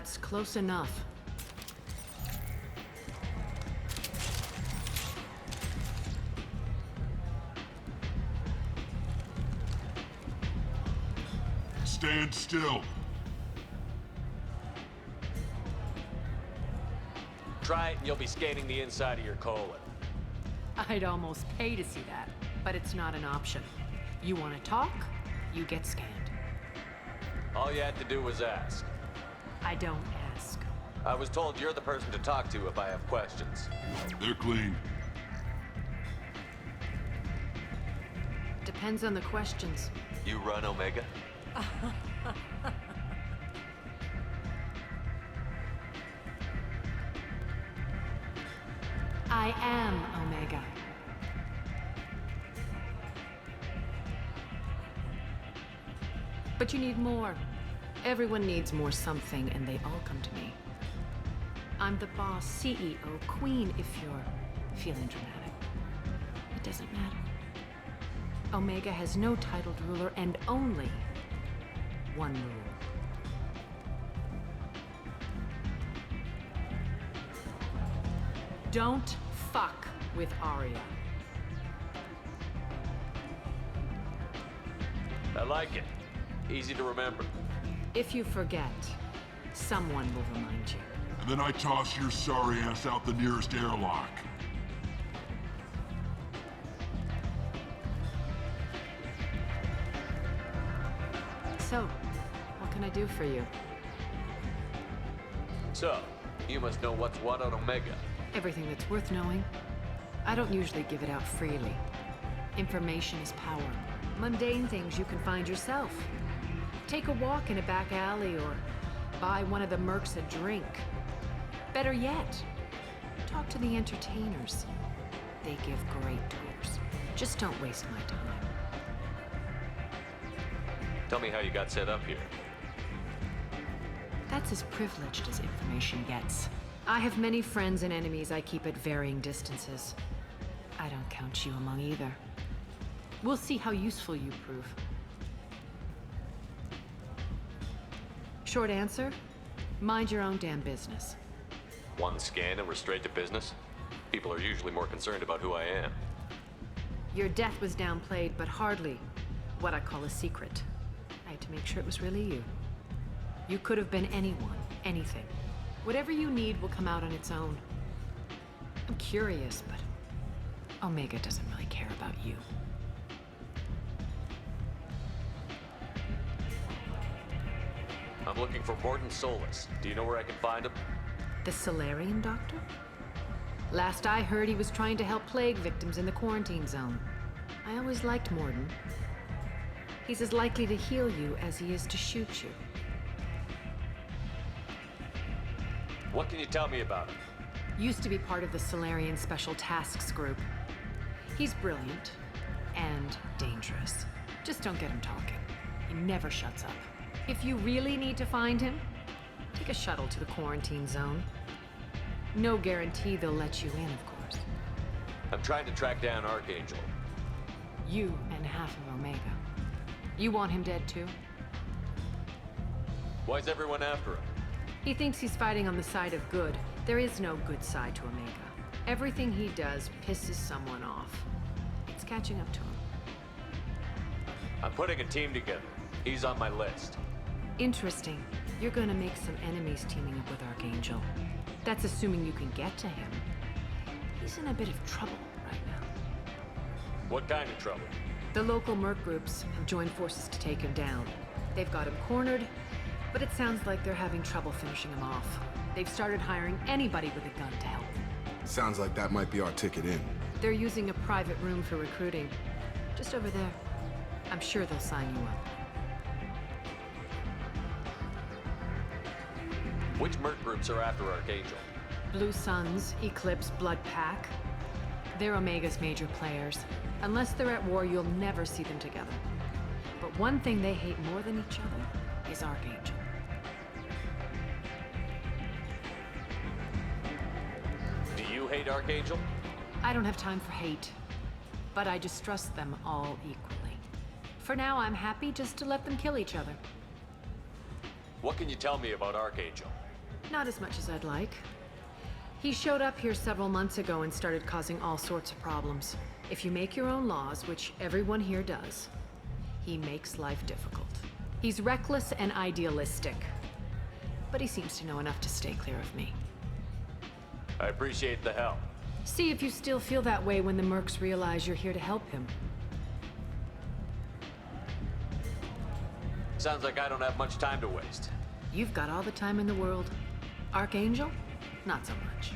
That's close enough. Stand still. Try it and you'll be scanning the inside of your colon. I'd almost pay to see that, but it's not an option. You want to talk, you get scanned. All you had to do was ask. I don't ask. I was told you're the person to talk to if I have questions. They're clean. Depends on the questions. You run Omega? I am Omega. But you need more. Everyone needs more something, and they all come to me. I'm the boss, CEO, queen, if you're feeling dramatic. It doesn't matter. Omega has no titled ruler and only one rule. Don't fuck with Arya. I like it. Easy to remember. If you forget, someone will remind you. And then I toss your sorry ass out the nearest airlock. So, what can I do for you? So, you must know what's what on Omega. Everything that's worth knowing. I don't usually give it out freely. Information is power. Mundane things you can find yourself. Take a walk in a back alley or buy one of the mercs a drink. Better yet, talk to the entertainers. They give great tours. Just don't waste my time. Tell me how you got set up here. That's as privileged as information gets. I have many friends and enemies I keep at varying distances. I don't count you among either. We'll see how useful you prove. Short answer, mind your own damn business. One scan and we're straight to business? People are usually more concerned about who I am. Your death was downplayed, but hardly what I call a secret. I had to make sure it was really you. You could have been anyone, anything. Whatever you need will come out on its own. I'm curious, but Omega doesn't really care about you. I'm looking for Morton Solus. Do you know where I can find him? The Solarian doctor? Last I heard, he was trying to help plague victims in the quarantine zone. I always liked Morton. He's as likely to heal you as he is to shoot you. What can you tell me about him? Used to be part of the Solarian Special Tasks Group. He's brilliant and dangerous. Just don't get him talking. He never shuts up. If you really need to find him, take a shuttle to the quarantine zone. No guarantee they'll let you in, of course. I'm trying to track down Archangel. You and half of Omega. You want him dead too? Why's everyone after him? He thinks he's fighting on the side of good. There is no good side to Omega. Everything he does pisses someone off. It's catching up to him. I'm putting a team together. He's on my list. Interesting. You're gonna make some enemies teaming up with Archangel. That's assuming you can get to him. He's in a bit of trouble right now. What kind of trouble? The local merc groups have joined forces to take him down. They've got him cornered, but it sounds like they're having trouble finishing him off. They've started hiring anybody with a gun to help. Sounds like that might be our ticket in. They're using a private room for recruiting. Just over there. I'm sure they'll sign you up. Which merc groups are after Archangel? Blue Suns, Eclipse, Blood Pack. They're Omega's major players. Unless they're at war, you'll never see them together. But one thing they hate more than each other is Archangel. Do you hate Archangel? I don't have time for hate, but I distrust them all equally. For now, I'm happy just to let them kill each other. What can you tell me about Archangel? Not as much as I'd like. He showed up here several months ago and started causing all sorts of problems. If you make your own laws, which everyone here does, he makes life difficult. He's reckless and idealistic. But he seems to know enough to stay clear of me. I appreciate the help. See if you still feel that way when the mercs realize you're here to help him. Sounds like I don't have much time to waste. You've got all the time in the world. Archangel? Not so much.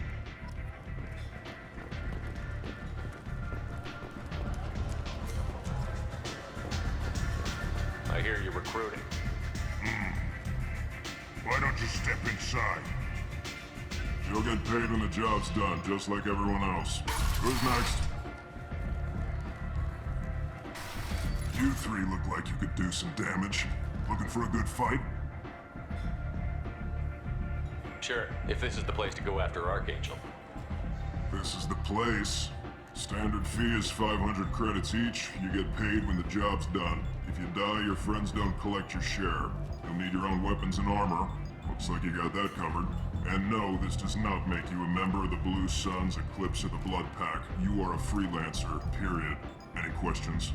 I hear you're recruiting. Why don't you step inside? You'll get paid when the job's done, just like everyone else. Who's next? You three look like you could do some damage. Looking for a good fight? Sure, if this is the place to go after Archangel. This is the place. Standard fee is 500 credits each. You get paid when the job's done. If you die, your friends don't collect your share. You'll need your own weapons and armor. Looks like you got that covered. And no, this does not make you a member of the Blue Suns, Eclipse, or the Blood Pack. You are a freelancer, period. Any questions?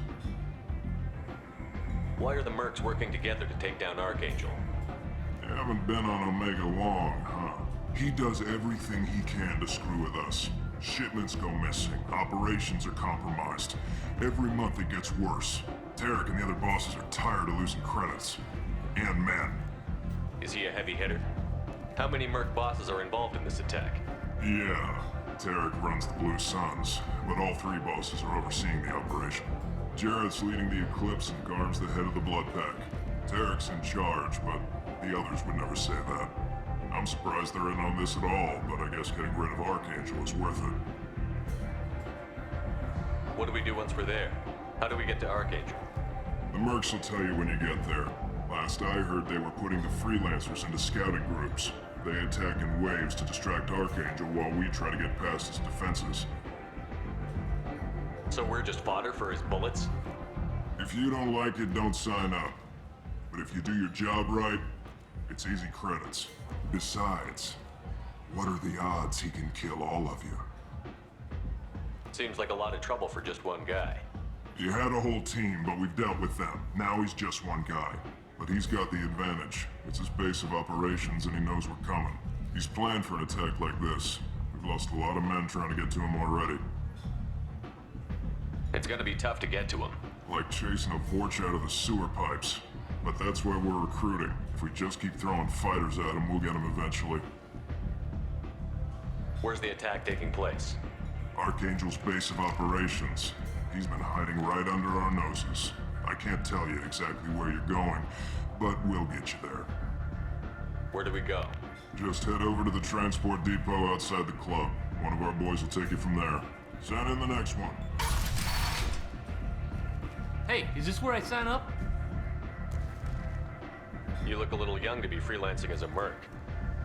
Why are the mercs working together to take down Archangel? You haven't been on Omega long, huh? He does everything he can to screw with us. Shipments go missing. Operations are compromised. Every month it gets worse. Tarek and the other bosses are tired of losing credits. And men. Is he a heavy hitter? How many merc bosses are involved in this attack? Yeah, Tarek runs the Blue Suns, but all three bosses are overseeing the operation. Jarrett's leading the Eclipse and Garm's the head of the Blood Pack. Tarek's in charge, but the others would never say that. I'm surprised they're in on this at all, but I guess getting rid of Archangel is worth it. What do we do once we're there? How do we get to Archangel? The mercs will tell you when you get there. Last I heard, they were putting the freelancers into scouting groups. They attack in waves to distract Archangel while we try to get past his defenses. So we're just fodder for his bullets? If you don't like it, don't sign up. But if you do your job right, it's easy credits. Besides, what are the odds he can kill all of you? Seems like a lot of trouble for just one guy. He had a whole team, but we've dealt with them. Now he's just one guy. But he's got the advantage. It's his base of operations and he knows we're coming. He's planned for an attack like this. We've lost a lot of men trying to get to him already. It's gonna be tough to get to him. Like chasing a Vorch out of the sewer pipes. But that's why we're recruiting. If we just keep throwing fighters at him, we'll get him eventually. Where's the attack taking place? Archangel's base of operations. He's been hiding right under our noses. I can't tell you exactly where you're going, but we'll get you there. Where do we go? Just head over to the transport depot outside the club. One of our boys will take you from there. Send in the next one. Hey, is this where I sign up? You look a little young to be freelancing as a merc.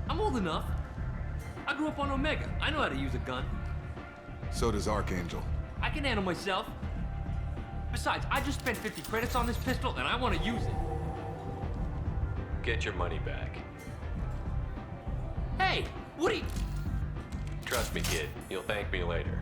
I'm old enough. I grew up on Omega. I know how to use a gun. So does Archangel. I can handle myself. Besides, I just spent 50 credits on this pistol and I want to use it. Get your money back. Hey, what are you... Trust me, kid. You'll thank me later.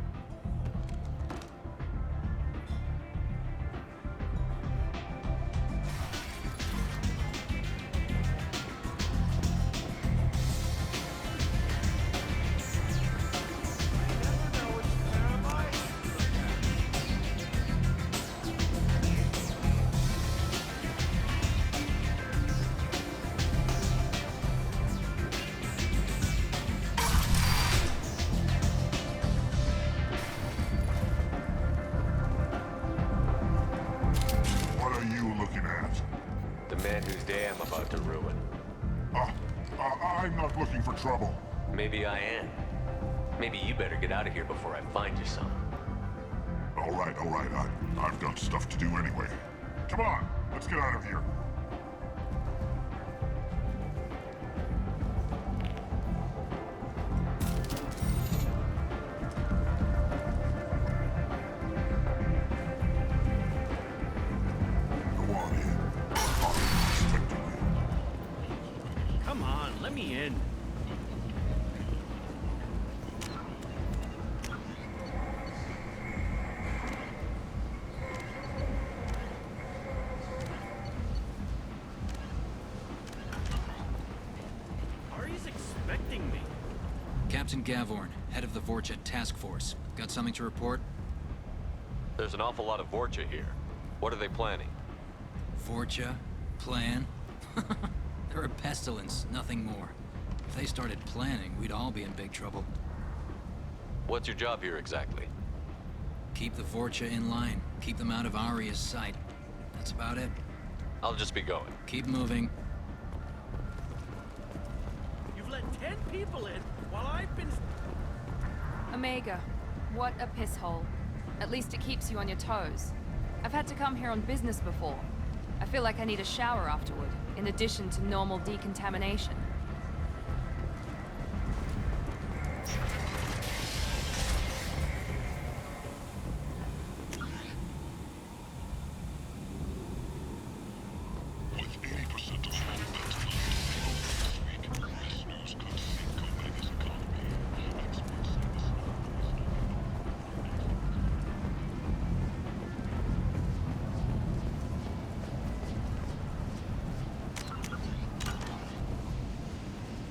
Whose day I'm about to ruin. I'm not looking for trouble. Maybe I am. Maybe you better get out of here before I find you some. All right. I've got stuff to do anyway. Come on, let's get out of here. Go on in. I'll be expecting you. Come on, let me in. expecting me. Captain Gavorn, head of the Vorcha task force. Got something to report? There's an awful lot of Vorcha here. What are they planning? Vorcha? Plan? They're a pestilence, nothing more. If they started planning, we'd all be in big trouble. What's your job here exactly? Keep the Vorcha in line. Keep them out of Aria's sight. That's about it. I'll just be going. Keep moving. You've let 10 people in while I've been... Omega, what a piss hole. At least it keeps you on your toes. I've had to come here on business before. I feel like I need a shower afterward, in addition to normal decontamination.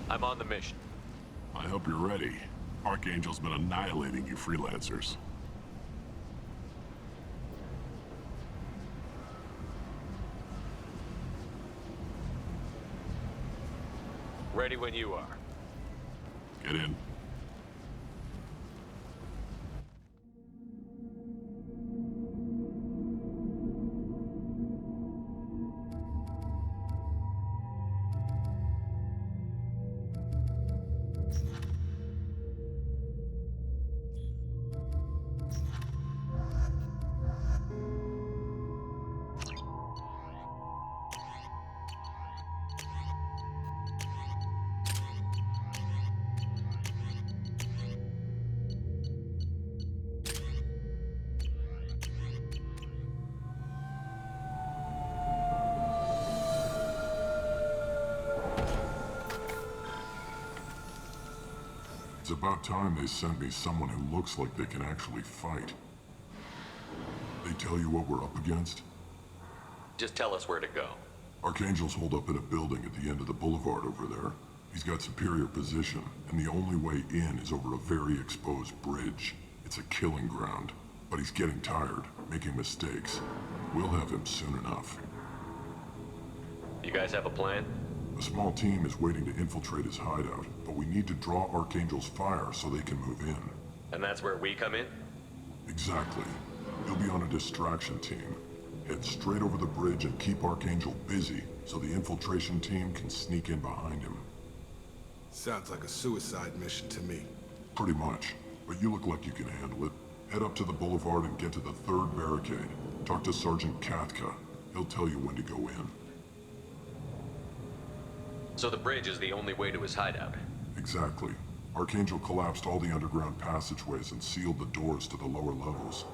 I'm on the mission. I hope you're ready. Archangel's been annihilating you freelancers. Ready when you are. Get in. It's about time they sent me someone who looks like they can actually fight. They tell you what we're up against? Just tell us where to go. Archangel's holed up in a building at the end of the boulevard over there. He's got superior position, and the only way in is over a very exposed bridge. It's a killing ground, but he's getting tired, making mistakes. We'll have him soon enough. You guys have a plan? A small team is waiting to infiltrate his hideout, but we need to draw Archangel's fire so they can move in. And that's where we come in? Exactly. He'll be on a distraction team. Head straight over the bridge and keep Archangel busy so the infiltration team can sneak in behind him. Sounds like a suicide mission to me. Pretty much. But you look like you can handle it. Head up to the boulevard and get to the third barricade. Talk to Sergeant Katka. He'll tell you when to go in. So the bridge is the only way to his hideout? Exactly. Archangel collapsed all the underground passageways and sealed the doors to the lower levels.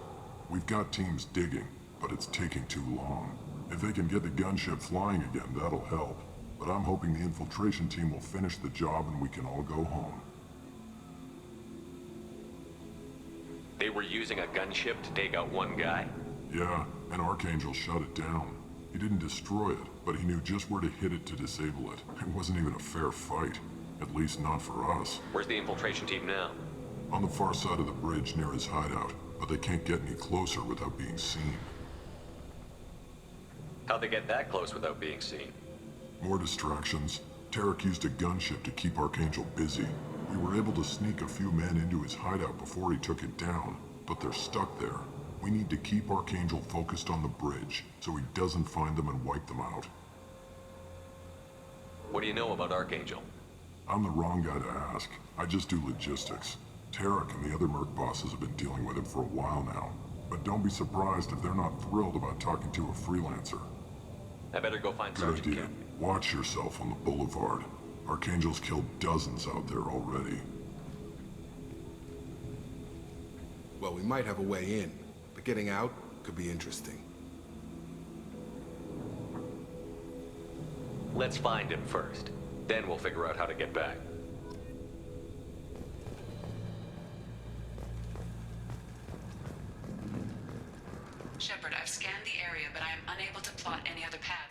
We've got teams digging, but it's taking too long. If they can get the gunship flying again, that'll help. But I'm hoping the infiltration team will finish the job and we can all go home. They were using a gunship to take out one guy? Yeah, and Archangel shut it down. He didn't destroy it, but he knew just where to hit it to disable it. It wasn't even a fair fight. At least not for us. Where's the infiltration team now? On the far side of the bridge near his hideout, but they can't get any closer without being seen. How'd they get that close without being seen? More distractions. Tarek used a gunship to keep Archangel busy. We were able to sneak a few men into his hideout before he took it down, but they're stuck there. We need to keep Archangel focused on the bridge, so he doesn't find them and wipe them out. What do you know about Archangel? I'm the wrong guy to ask. I just do logistics. Tarek and the other merc bosses have been dealing with him for a while now. But don't be surprised if they're not thrilled about talking to a freelancer. I better go find Good Sergeant idea. Kemp. Watch yourself on the boulevard. Archangel's killed dozens out there already. Well, we might have a way in, but getting out could be interesting. Let's find him first. Then we'll figure out how to get back. Shepard, I've scanned the area, but I am unable to plot any other paths.